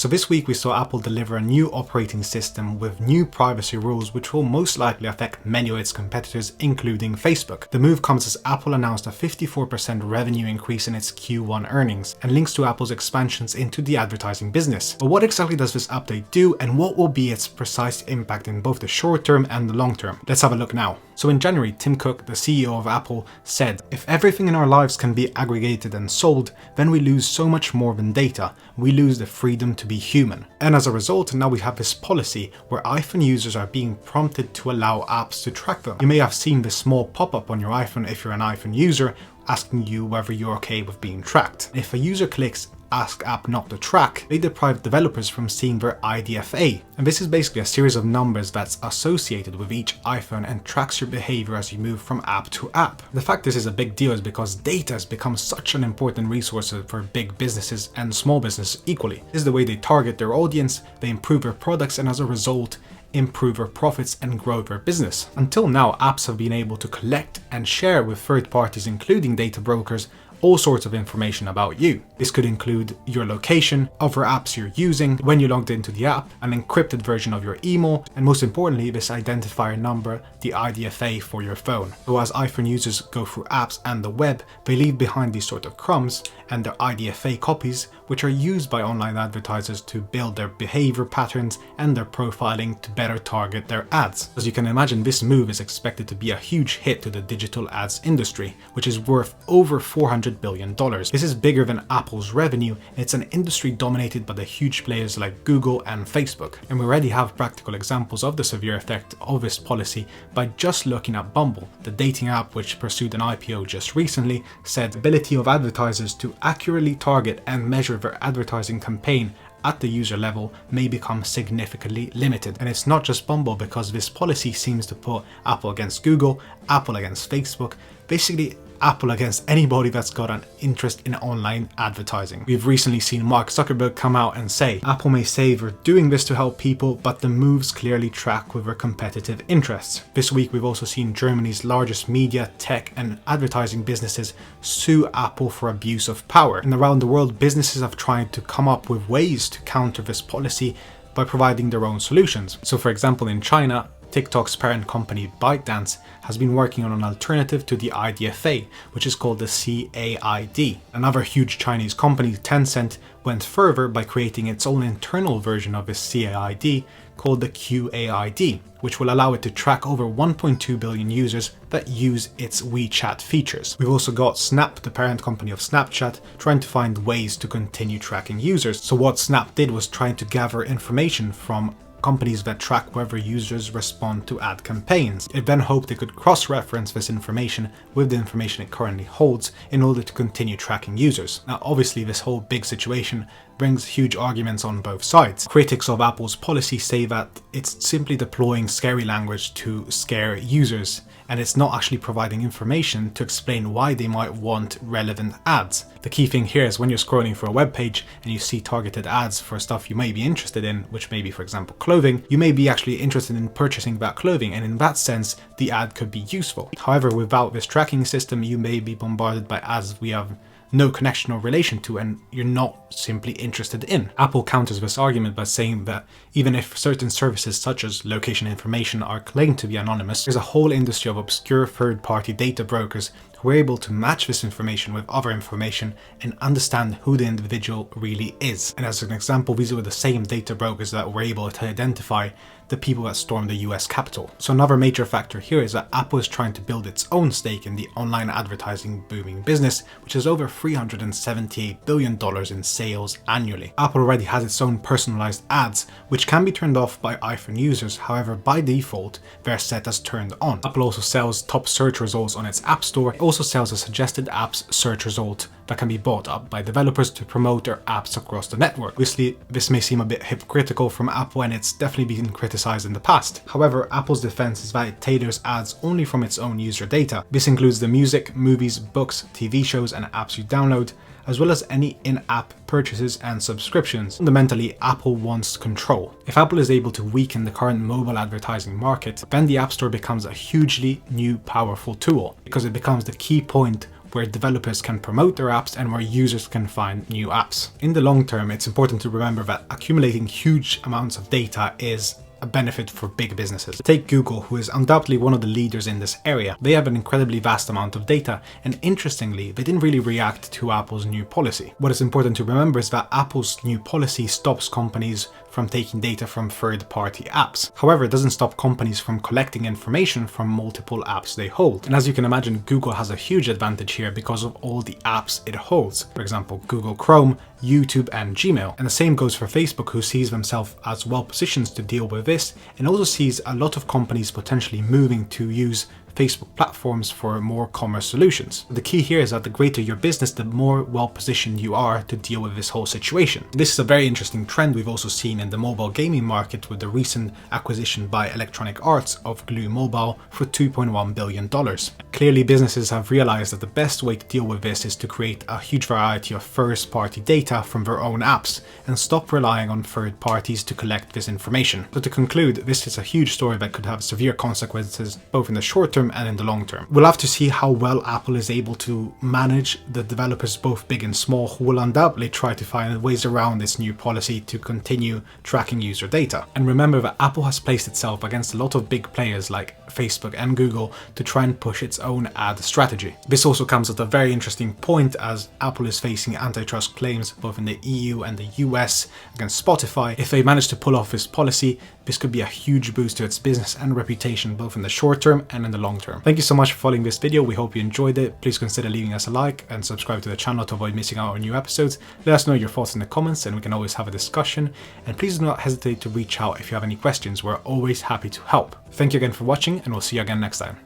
So this week we saw Apple deliver a new operating system with new privacy rules which will most likely affect many of its competitors, including Facebook. The move comes as Apple announced a 54% revenue increase in its Q1 earnings and links to Apple's expansions into the advertising business. But what exactly does this update do, and what will be its precise impact in both the short term and the long term? Let's have a look now. So in January, Tim Cook, the CEO of Apple, said, "If everything in our lives can be aggregated and sold, then we lose so much more than data. We lose the freedom to be human." And as a result, now we have this policy where iPhone users are being prompted to allow apps to track them. You may have seen this small pop-up on your iPhone if you're an iPhone user, asking you whether you're okay with being tracked. If a user clicks Ask App Not to Track, they deprive developers from seeing their IDFA. And this is basically a series of numbers that's associated with each iPhone and tracks your behavior as you move from app to app. The fact this is a big deal is because data has become such an important resource for big businesses and small businesses equally. This is the way they target their audience, they improve their products, and as a result, improve their profits and grow their business. Until now, apps have been able to collect and share with third parties, including data brokers, all sorts of information about you. This could include your location, other apps you're using, when you logged into the app, an encrypted version of your email, and most importantly, this identifier number, the IDFA for your phone. So as iPhone users go through apps and the web, they leave behind these sort of crumbs and their IDFA copies, which are used by online advertisers to build their behavior patterns and their profiling to better target their ads. As you can imagine, this move is expected to be a huge hit to the digital ads industry, which is worth over $400 billion. This is bigger than Apple's revenue, and it's an industry dominated by the huge players like Google and Facebook. And we already have practical examples of the severe effect of this policy by just looking at Bumble. The dating app, which pursued an IPO just recently, said the ability of advertisers to accurately target and measure their advertising campaign at the user level may become significantly limited. And it's not just Bumble, because this policy seems to put Apple against Google, Apple against Facebook, basically Apple against anybody that's got an interest in online advertising. We've recently seen Mark Zuckerberg come out and say, Apple may say they're doing this to help people, but the moves clearly track with their competitive interests. This week we've also seen Germany's largest media, tech and advertising businesses sue Apple for abuse of power. And around the world, businesses have tried to come up with ways to counter this policy by providing their own solutions. So for example, in China, TikTok's parent company ByteDance has been working on an alternative to the IDFA, which is called the CAID. Another huge Chinese company, Tencent, went further by creating its own internal version of this CAID called the QAID, which will allow it to track over 1.2 billion users that use its WeChat features. We've also got Snap, the parent company of Snapchat, trying to find ways to continue tracking users. So what Snap did was trying to gather information from companies that track whether users respond to ad campaigns. It then hoped it could cross-reference this information with the information it currently holds in order to continue tracking users. Now obviously this whole big situation brings huge arguments on both sides. Critics of Apple's policy say that it's simply deploying scary language to scare users, and it's not actually providing information to explain why they might want relevant ads. The key thing here is when you're scrolling through a web page and you see targeted ads for stuff you may be interested in, which may be, for example, clothing, you may be actually interested in purchasing that clothing, and in that sense, the ad could be useful. However, without this tracking system, you may be bombarded by ads we have no connection or relation to and you're not simply interested in. Apple counters this argument by saying that even if certain services such as location information are claimed to be anonymous, there's a whole industry of obscure third-party data brokers who are able to match this information with other information and understand who the individual really is. And as an example, these were the same data brokers that were able to identify the people that stormed the US Capitol. So another major factor here is that Apple is trying to build its own stake in the online advertising booming business, which is over $378 billion in sales annually. Apple already has its own personalized ads, which can be turned off by iPhone users. However, by default, they're set as turned on. Apple also sells top search results on its App Store. It also sells a suggested apps search result that can be bought up by developers to promote their apps across the network. Obviously, this may seem a bit hypocritical from Apple, and it's definitely been criticized in the past. However, Apple's defense is that it tailors ads only from its own user data. This includes the music, movies, books, TV shows, and apps you download, as well as any in-app purchases and subscriptions. Fundamentally, Apple wants control. If Apple is able to weaken the current mobile advertising market, then the App Store becomes a hugely new powerful tool, because it becomes the key point where developers can promote their apps and where users can find new apps. In the long term, it's important to remember that accumulating huge amounts of data is a benefit for big businesses. Take Google, who is undoubtedly one of the leaders in this area. They have an incredibly vast amount of data, and interestingly, they didn't really react to Apple's new policy. What is important to remember is that Apple's new policy stops companies from taking data from third-party apps. However, it doesn't stop companies from collecting information from multiple apps they hold. And as you can imagine, Google has a huge advantage here because of all the apps it holds. For example, Google Chrome, YouTube, and Gmail. And the same goes for Facebook, who sees themselves as well positioned to deal with this, and also sees a lot of companies potentially moving to use Facebook platforms for more commerce solutions. The key here is that the greater your business, the more well positioned you are to deal with this whole situation. This is a very interesting trend we've also seen in the mobile gaming market with the recent acquisition by Electronic Arts of Glue Mobile for $2.1 billion. Clearly, businesses have realized that the best way to deal with this is to create a huge variety of first-party data from their own apps and stop relying on third parties to collect this information. So to conclude, this is a huge story that could have severe consequences both in the short term and in the long term. We'll have to see how well Apple is able to manage the developers, both big and small, who will undoubtedly try to find ways around this new policy to continue tracking user data. And remember that Apple has placed itself against a lot of big players like Facebook and Google to try and push its own ad strategy. This also comes at a very interesting point, as Apple is facing antitrust claims both in the EU and the US against Spotify. If they manage to pull off this policy, this could be a huge boost to its business and reputation, both in the short term and in the long term. Thank you so much for following this video. We hope you enjoyed it. Please consider leaving us a like and subscribe to the channel to avoid missing out on new episodes. Let us know your thoughts in the comments and we can always have a discussion. And please do not hesitate to reach out if you have any questions. We're always happy to help. Thank you again for watching, and we'll see you again next time.